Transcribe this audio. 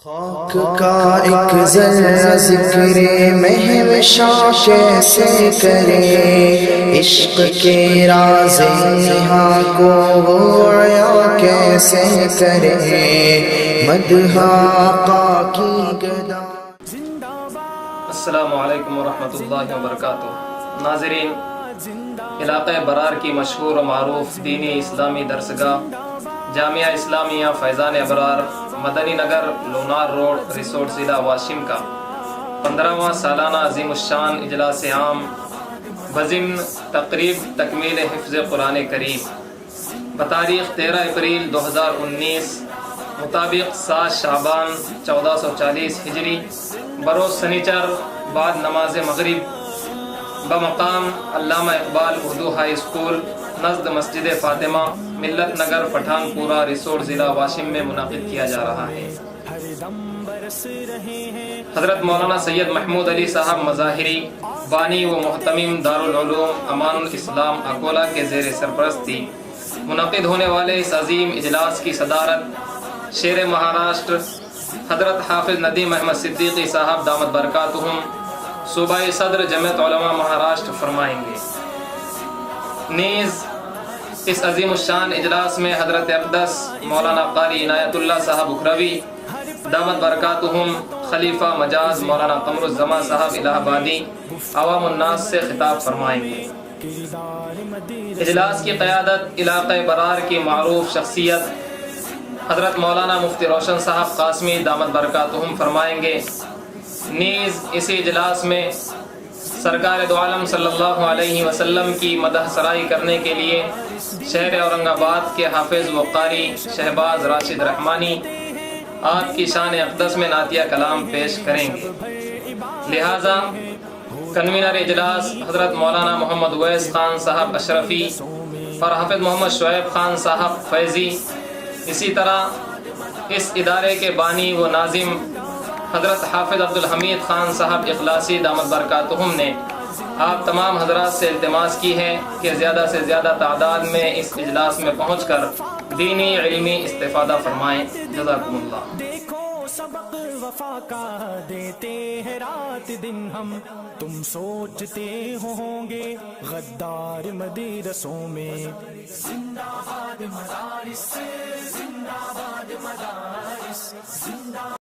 خاک کا ایک ذرہ ذکر مہوشاں کیسے کرے، عشق کے راز نہاں کو وہ عیاں کیسے کرے، مدح آقا کی گدا۔ السلام علیکم ورحمۃ اللہ وبرکاتہ۔ ناظرین، علاقہ برار کی مشہور و معروف دینی اسلامی درسگاہ جامعہ اسلامیہ فیضان ابرار، مدنی نگر، لونار روڈ، ریسورٹ، ضلع واشم کا 15واں سالانہ عظیم الشان اجلاس عام بضمن تقریب تکمیل حفظ قرآن کریم بتاریخ 13 اپریل 2019 مطابق 7 شعبان 1440 ہجری بروز سنیچر بعد نماز مغرب بمقام علامہ اقبال اردو ہائی اسکول نزد مسجد فاطمہ، ملت نگر، پٹھان پورہ، ریسورٹ، ضلع واشم میں منعقد کیا جا رہا ہے۔ حضرت مولانا سید محمود علی صاحب مظاہری، بانی و محتمم دارالعلوم امان الاسلام اکولہ کے زیر سرپرستی منعقد ہونے والے اس عظیم اجلاس کی صدارت شیر مہاراشٹر حضرت حافظ ندیم احمد صدیقی صاحب دامت برکاتہم، صوبائی صدر جمعیت علماء مہاراشٹر فرمائیں گے۔ نیز اس عظیم الشان اجلاس میں حضرت اقدس مولانا قاری عنایت اللہ صاحب اکھروی دامت برکاتہم، خلیفہ مجاز مولانا قمر الزمان صاحب الہ آبادی عوام الناس سے خطاب فرمائیں گے۔ اجلاس کی قیادت علاقہ برار کی معروف شخصیت حضرت مولانا مفتی روشن صاحب قاسمی دامت برکاتہم فرمائیں گے۔ نیز اسی اجلاس میں سرکار دو عالم صلی اللہ علیہ وسلم کی مدح سرائی کرنے کے لیے شہر اورنگ آباد کے حافظ و قاری شہباز راشد رحمانی آپ کی شان اقدس میں نعتیہ کلام پیش کریں گے۔ لہٰذا کنوینر اجلاس حضرت مولانا محمد اویس خان صاحب اشرفی اور حافظ محمد شعیب خان صاحب فیضی، اسی طرح اس ادارے کے بانی و ناظم حضرت حافظ عبدالحمید خان صاحب اخلاصی دامت برکاتہم نے آپ تمام حضرات سے التماس کی ہے کہ زیادہ سے زیادہ تعداد میں اس اجلاس میں پہنچ کر دینی علمی استفادہ فرمائیں۔ جزاکم اللہ۔ دیکھو سبق وفا کا دیتے ہیں رات دن ہم، تم سوچتے ہوں گے غدار مدرسوں میں۔ زندہ باد مدارس، زندہ باد مدارس، زندہ